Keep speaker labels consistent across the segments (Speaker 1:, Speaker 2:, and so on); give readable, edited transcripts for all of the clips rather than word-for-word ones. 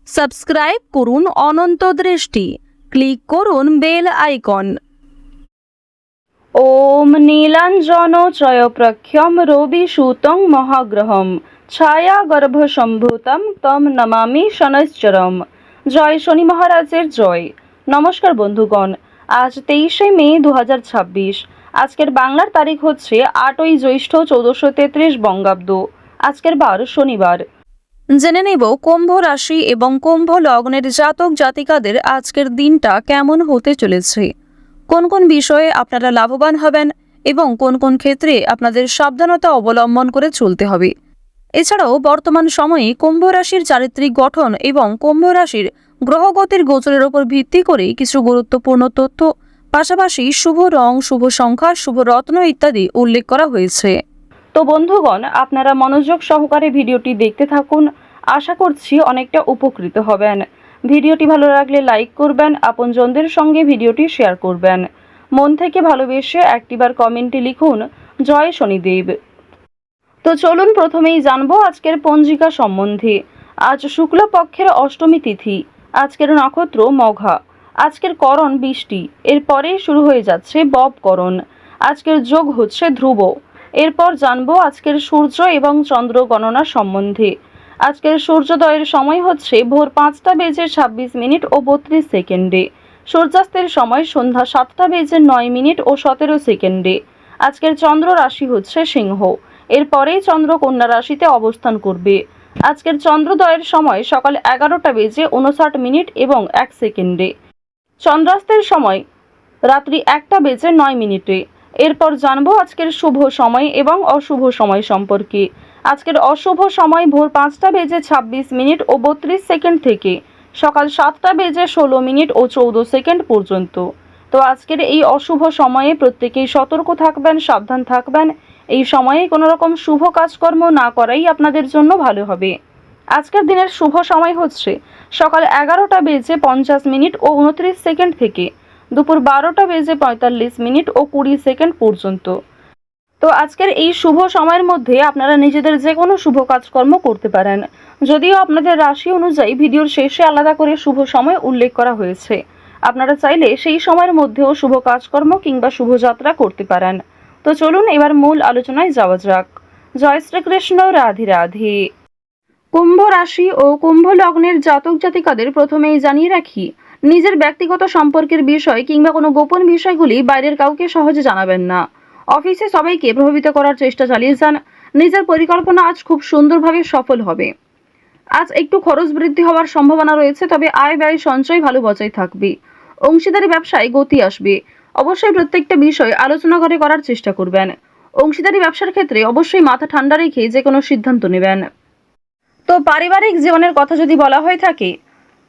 Speaker 1: Subscribe করুন অনন্ত দৃষ্টি, click করুন বেল আইকন।
Speaker 2: ওম নীলাঞ্জন ত্রয়প্রখ্যম রবি সুতং মহাগ্রহম ছায়া গর্ভ সম্ভূতম তম নমামি শনৈশ্চরম। জয় শনি মহারাজের জয়। নমস্কার বন্ধুগণ, আজ 23শে মে 2026। আজকের বাংলার তারিখ হচ্ছে 8ই জ্যৈষ্ঠ 1433 বঙ্গাব্দ। আজকের বার শনিবার।
Speaker 1: জেনে নেব কুম্ভ রাশি এবং কুম্ভ লগ্নের জাতক জাতিকাদের আজকের দিনটা কেমন হতে চলেছে, কোন কোন বিষয়ে আপনারা লাভবান হবেন এবং কোন কোন ক্ষেত্রে আপনাদের সাবধানতা অবলম্বন করে চলতে হবে। এছাড়াও বর্তমান সময়ে কুম্ভ রাশির চারিত্রিক গঠন এবং কুম্ভ রাশির গ্রহগতির গোচরের উপর ভিত্তি করে কিছু গুরুত্বপূর্ণ তথ্য, পাশাপাশি শুভ রং, শুভ সংখ্যা, শুভ রত্ন ইত্যাদি উল্লেখ করা হয়েছে।
Speaker 2: তো বন্ধুগণ, আপনারা মনোযোগ সহকারে ভিডিওটি দেখতে থাকুন। আশা করছি অনেকটা উপকৃত হবেন। ভিডিওটি ভালো লাগলে লাইক করবেন, আপনজনদের সঙ্গে ভিডিওটি শেয়ার করবেন। মন থেকে ভালোবেসে একটিবার কমেন্টে লিখুন জয় শনিদেব। তো চলুন প্রথমেই জানবো আজকের পঞ্জিকা সম্বন্ধে। আজ শুক্লপক্ষের অষ্টমী তিথি, আজকের নক্ষত্র মঘা, আজকের করণ বৃষ্টি, এরপরেই শুরু হয়ে যাচ্ছে ববকরণ। আজকের যোগ হচ্ছে ধ্রুব। এরপর জানবো আজকের সূর্য এবং চন্দ্র গণনা সম্বন্ধে। আজকের সূর্যোদয়ের সময় হচ্ছে ভোর 5টা বেজে 26 মিনিট ও 32 সেকেন্ডে। সূর্যাস্তের সময় সন্ধ্যা 7টা বেজে 9 মিনিট ও 17 সেকেন্ডে। আজকের চন্দ্র রাশি হচ্ছে সিংহ। এরপরেই চন্দ্র কন্যা রাশিতে অবস্থান করবে। আজকের চন্দ্রোদয়ের সময় সকাল 11টা বেজে 59 মিনিট এবং 1 সেকেন্ডে। চন্দ্রাস্তের সময় রাত্রি 1টা বেজে 9 মিনিটে। এরপর জানবো আজকের শুভ সময় এবং অশুভ সময় সম্পর্কে। আজকের অশুভ সময় ভোর 5টা বেজে 26 মিনিট ও 32 সেকেন্ড থেকে সকাল 7টা বেজে 16 মিনিট ও 14 সেকেন্ড পর্যন্ত। তো আজকের এই অশুভ সময়ে প্রত্যেকেই সতর্ক থাকবেন, সাবধান থাকবেন। এই সময়ে কোনো রকম শুভ কাজকর্ম না করাই আপনাদের জন্য ভালো হবে। আজকের দিনের শুভ সময় হচ্ছে সকাল 11টা বেজে 50 মিনিট ও 29 সেকেন্ড থেকে দুপুর 12টা বেজে 45 মিনিট ও 20 সেকেন্ড পর্যন্ত। তো আজকের এই শুভ সময়ের মধ্যে আপনারা নিজেদের যে কোনো শুভ কাজকর্ম করতে পারেন, যদিও আপনাদের রাশি অনুযায়ী ভিডিওর শেষে আলাদা করে শুভ সময় উল্লেখ করা হয়েছে। আপনারা চাইলে সেই সময়ের মধ্যেও শুভ কাজকর্ম কিংবা শুভযাত্রা করতে পারেন। তো চলুন এবার মূল আলোচনায় যাওয়া যাক। জয় শ্রীকৃষ্ণ, রাধে রাধে। কুম্ভ রাশি ও কুম্ভ লগ্নের জাতক জাতিকাদের প্রথমেই জানিয়ে রাখি, নিজের ব্যক্তিগত সম্পর্কের বিষয় কিংবা কোনো গোপন বিষয়গুলি বাইরের কাউকে সহজে জানাবেন না। অফিসে সবাইকে প্রভাবিত করার চেষ্টা চালিয়ে যান। নিজের পরিকল্পনা আজ খুব সুন্দরভাবে সফল হবে। আজ একটু খরচ বৃদ্ধি হওয়ার সম্ভাবনা রয়েছে, তবে আয় ব্যয় সঞ্চয় ভালো বজায় থাকবে। অংশীদারি ব্যবসায় গতি আসবে। অবশ্যই প্রত্যেকটা বিষয় আলোচনা করে করার চেষ্টা করবেন। অংশীদারি ব্যবসার ক্ষেত্রে অবশ্যই মাথা ঠান্ডা রেখে যে কোনো সিদ্ধান্ত নেবেন। তো পারিবারিক জীবনের কথা যদি বলা হয়ে থাকে,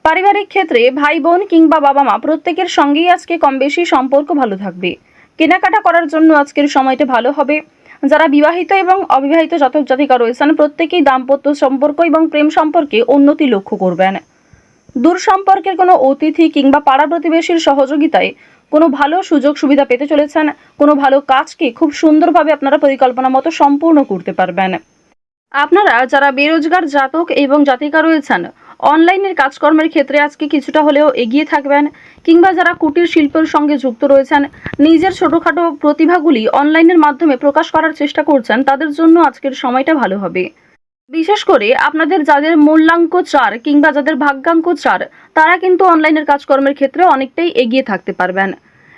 Speaker 2: পারিবারিক ক্ষেত্রে ভাই বোন কিংবা বাবা মা প্রত্যেকের সঙ্গেই আজকে কম বেশি সম্পর্ক ভালো থাকবে। কেনাকাটা করার জন্য আজকের সময়টা ভালো হবে। যারা বিবাহিত এবং অবিবাহিত জাতক জাতিকা রয়েছেন প্রত্যেকেই দাম্পত্য সম্পর্ক এবং প্রেম সম্পর্কে উন্নতি লক্ষ্য করবেন। দূর সম্পর্কের কোনো অতিথি কিংবা পাড়া প্রতিবেশীর সহযোগিতায় কোনো ভালো সুযোগ সুবিধা পেতে চলেছেন। কোনো ভালো কাজকে খুব সুন্দরভাবে আপনারা পরিকল্পনা মতো সম্পূর্ণ করতে পারবেন। আপনারা যারা বেরোজগার জাতক এবং জাতিকা রয়েছেন, অনলাইনের কাজকর্মের ক্ষেত্রে আজকে কিছুটা হলেও এগিয়ে থাকবেন। কিংবা যারা কুটির শিল্পের সঙ্গে যুক্ত রয়েছেন, নিজের ছোটোখাটো প্রতিভাগুলি অনলাইনের মাধ্যমে প্রকাশ করার চেষ্টা করছেন, তাদের জন্য আজকের সময়টা ভালো হবে। বিশেষ করে আপনাদের যাদের মূল্যাঙ্ক 4 কিংবা যাদের ভাগ্যাঙ্ক 4, তারা কিন্তু অনলাইনের কাজকর্মের ক্ষেত্রে অনেকটাই এগিয়ে থাকতে পারবেন।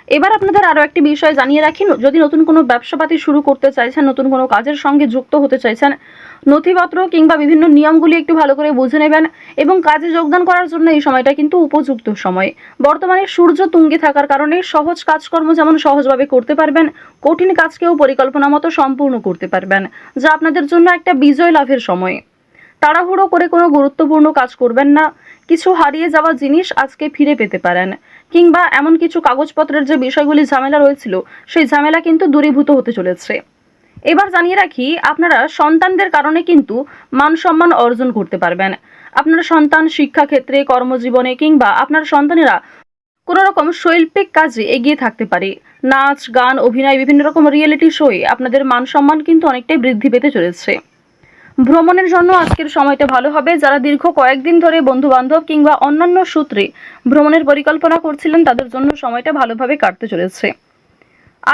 Speaker 2: এবার আপনাদের আরও একটি বিষয় জানিয়ে রাখি, যদি নতুন কোনো ব্যবসাপাতি শুরু করতে চাইছেন, নতুন কোনো কাজের সঙ্গে যুক্ত হতে চাইছেন, নথিপত্র কিংবা বিভিন্ন নিয়মগুলি একটু ভালো করে বুঝে নেবেন এবং কাজে যোগদান করার জন্য এই সময়টা কিন্তু উপযুক্ত সময়। বর্তমানে সূর্য তুঙ্গে থাকার কারণে সহজ কাজকর্ম যেমন সহজভাবে করতে পারবেন, কঠিন কাজকেও পরিকল্পনা মতো সম্পূর্ণ করতে পারবেন, যা আপনাদের জন্য একটা বিজয় লাভের সময়। তাড়াহুড়ো করে কোনো গুরুত্বপূর্ণ কাজ করবেন না। কিছু হারিয়ে যাওয়া জিনিস আজকে ফিরে পেতে পারেন, কিংবা এমন কিছু কাগজপত্রের যে বিষয়গুলি ঝামেলা রয়েছিল, সেই ঝামেলা কিন্তু দূরীভূত হতে চলেছে। এবার জানিয়ে রাখি, আপনারা সন্তানদের কারণে কিন্তু মান সম্মান অর্জন করতে পারবেন। আপনার সন্তান শিক্ষাক্ষেত্রে, কর্মজীবনে কিংবা আপনার সন্তানেরা কোনো রকম শৈল্পিক কাজে এগিয়ে থাকতে পারে। নাচ, গান, অভিনয়, বিভিন্ন রকম রিয়েলিটি শোয়ে আপনাদের মান সম্মান কিন্তু অনেকটাই বৃদ্ধি পেতে চলেছে। ভ্রমণের জন্য আজকের সময়টা ভালো হবে। যারা দীর্ঘ কয়েকদিন ধরে বন্ধু বান্ধব কিংবা অন্যান্য সূত্রে ভ্রমণের পরিকল্পনা করছিলেন তাদের জন্য সময়টা ভালোভাবে কাটতে চলেছে।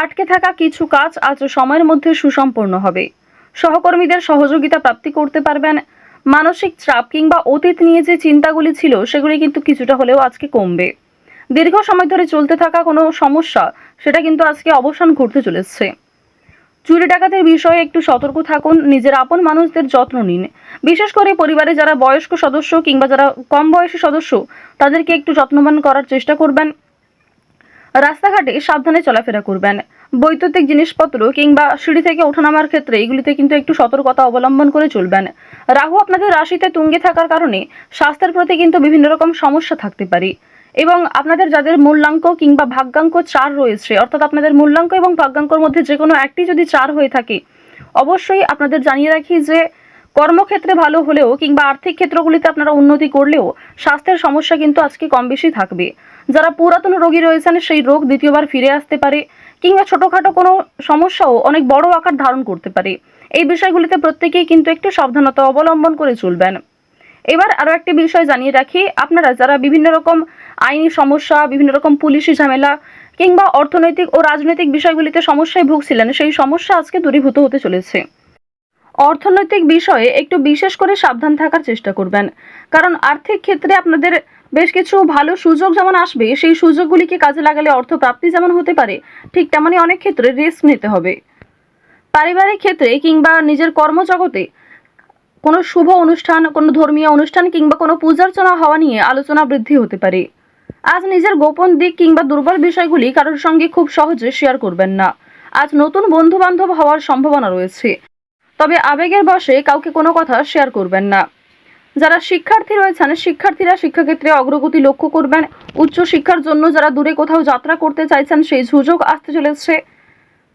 Speaker 2: আটকে থাকা কিছু কাজ আজ সময়ের মধ্যে সুসম্পন্ন হবে। সহকর্মীদের সহযোগিতা প্রাপ্তি করতে পারবেন। মানসিক চাপ কিংবা অতীত নিয়ে যে চিন্তাগুলি ছিল সেগুলি কিন্তু কিছুটা হলেও আজকে কমবে। দীর্ঘ সময় ধরে চলতে থাকা কোনো সমস্যা সেটা কিন্তু আজকে অবসান ঘটতে চলেছে। চুরি ডাকাতের বিষয়ে একটু সতর্ক থাকুন। নিজের আপন মানুষদের যত্ন নিন। বিশেষ করে পরিবারে যারা বয়স্ক সদস্য কিংবা যারা কম বয়সী সদস্য তাদেরকে একটু যত্নবান করার চেষ্টা করবেন। রাস্তাঘাটে সাবধানে চলাফেরা করবেন। বৈদ্যুতিক জিনিসপত্র কিংবা সিঁড়ি থেকে ওঠানামার ক্ষেত্রে এগুলিতে কিন্তু একটু সতর্কতা অবলম্বন করে চলবেন। রাহু আপনাদের রাশিতে তুঙ্গে থাকার কারণে স্বাস্থ্যের প্রতি কিন্তু বিভিন্ন রকম সমস্যা থাকতে পারে এবং আপনাদের যাদের মূল্যাঙ্ক কিংবা ভাগ্যাঙ্ক 4 রয়েছে, অর্থাৎ আপনাদের মূল্যাঙ্ক এবং ভাগ্যাঙ্কর মধ্যে যে কোনো একটি যদি 4 হয়ে থাকে, অবশ্যই আপনাদের জানিয়ে রাখি যে কর্মক্ষেত্রে ভালো হলেও কিংবা আর্থিক ক্ষেত্রগুলিতে আপনারা উন্নতি করলেও স্বাস্থ্যের সমস্যা কিন্তু আজকে কম বেশি থাকবে। যারা পুরাতন রোগী রয়েছেন সেই রোগ দ্বিতীয়বার ফিরে আসতে পারে কিংবা ছোটোখাটো কোনো সমস্যাও অনেক বড় আকার ধারণ করতে পারে। এই বিষয়গুলিতে প্রত্যেকেই কিন্তু একটু সাবধানতা অবলম্বন করে চলবেন। এবার আরও একটি বিষয় জানিয়ে রাখি, আপনারা যারা বিভিন্ন রকম আইনি সমস্যা, বিভিন্ন রকম পুলিশি ঝামেলা কিংবা অর্থনৈতিক ও রাজনৈতিক বিষয়গুলিতে সমস্যায় ভুগছিলেন সেই সমস্যা আজকে দূরীভূত হতে চলেছে। অর্থনৈতিক বিষয়ে একটু বিশেষ করে সাবধান থাকার চেষ্টা করবেন, কারণ আর্থিক ক্ষেত্রে আপনাদের বেশ কিছু ভালো সুযোগ যেমন আসবে, সেই সুযোগগুলিকে কাজে লাগালে অর্থ প্রাপ্তি যেমন হতে পারে, ঠিক তেমনই অনেক ক্ষেত্রে রিস্ক নিতে হবে। পারিবারিক ক্ষেত্রে কিংবা নিজের কর্মজগতে কোনো শুভ অনুষ্ঠান, কোনো ধর্মীয় অনুষ্ঠান কিংবা কোনো পূজার্চনা হওয়া নিয়ে আলোচনা বৃদ্ধি হতে পারে। আজ নিজের গোপন দিক কিংবা দুর্বল বিষয়গুলি কারোর সঙ্গে খুব সহজে শেয়ার করবেন না। আজ নতুন বন্ধু বান্ধব হওয়ার সম্ভাবনা রয়েছে, তবে আবেগের বশে কাউকে কোনো কথা শেয়ার করবেন না। যারা শিক্ষার্থী রয়েছেন শিক্ষার্থীরা শিক্ষাক্ষেত্রে অগ্রগতি লক্ষ্য করবেন। উচ্চ শিক্ষার জন্য যারা দূরে কোথাও যাত্রা করতে চাইছেন সেই সুযোগ আসতে চলেছে।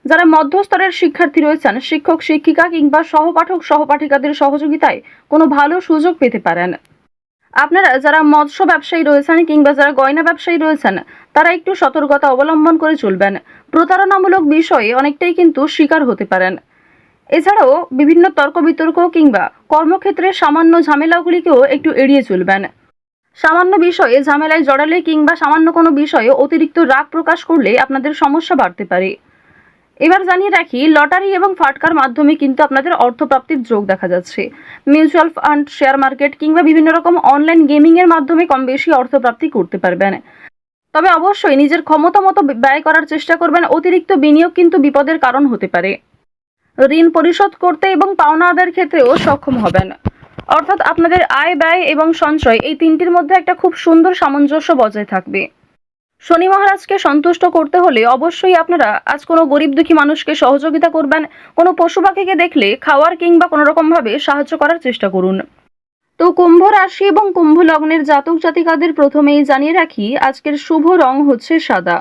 Speaker 2: যারা মধ্যস্তরের শিক্ষার্থী রয়েছেন শিক্ষক শিক্ষিকা কিংবা সহপাঠক সহপাঠিকাদের সহযোগিতায় কোনো ভালো সুযোগ পেতে পারেন। আপনারা যারা মৎস্য ব্যবসায়ী রয়েছেন কিংবা যারা গয়না ব্যবসায়ী রয়েছেন তারা একটু সতর্কতা অবলম্বন করে চলবেন। প্রতারণামূলক বিষয়ে অনেকটাই কিন্তু শিকার হতে পারেন। এছাড়াও বিভিন্ন তর্ক বিতর্ক কিংবা কর্মক্ষেত্রে সামান্য ঝামেলাগুলিকেও একটু এড়িয়ে চলবেন। সামান্য বিষয়ে ঝামেলায় জড়ালে কিংবা সামান্য কোনো বিষয়ে অতিরিক্ত রাগ প্রকাশ করলে আপনাদের সমস্যা বাড়তে পারে। এবার জানিয়ে রাখি, লটারি এবং ফাটকার মাধ্যমে কিন্তু আপনাদের অর্থপ্রাপ্তির যোগ দেখা যাচ্ছে। মিউচুয়াল ফান্ড, শেয়ার মার্কেট কিংবা বিভিন্ন রকম অনলাইন গেমিংয়ের মাধ্যমে কম বেশি অর্থপ্রাপ্তি করতে পারবেন। তবে অবশ্যই নিজের ক্ষমতা মতো ব্যয় করার চেষ্টা করবেন। অতিরিক্ত বিনিয়োগ কিন্তু বিপদের কারণ হতে পারে। ঋণ পরিশোধ করতে এবং পাওনা আদায়ের ক্ষেত্রেও সক্ষম হবেন। অর্থাৎ আপনাদের আয়, ব্যয় এবং সঞ্চয় এই তিনটির মধ্যে একটা খুব সুন্দর সামঞ্জস্য বজায় থাকবে। শনি মহারাজকে সন্তুষ্ট করতে হলে অবশ্যই আপনারা আজ কোনো গরিব দুঃখী মানুষকে সহযোগিতা করবেন। কোনো পশু পাখিকে দেখলে খাওয়ার কিংবা কোনো রকমভাবে সাহায্য করার চেষ্টা করুন। তো কুম্ভ রাশি এবং কুম্ভ লগ্নের জাতক জাতিকাদের প্রথমেই জানিয়ে রাখি, আজকের শুভ রং হচ্ছে সাদা।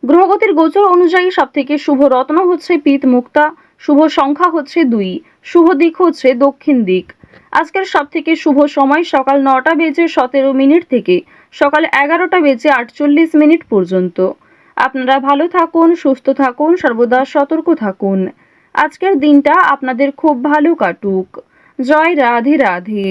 Speaker 2: গ্রহগতির গোচর অনুযায়ী সবথেকে শুভ রত্ন হচ্ছে পিত মুক্তা। শুভ সংখ্যা হচ্ছে 2। শুভ দিক হচ্ছে দক্ষিণ দিক। আজকের সবথেকে শুভ সময় সকাল 9:17 থেকে সকাল 11:48 পর্যন্ত। আপনারা ভালো থাকুন, সুস্থ থাকুন, সর্বদা সতর্ক থাকুন। আজকের দিনটা আপনাদের খুব ভালো কাটুক। জয় রাধে রাধে।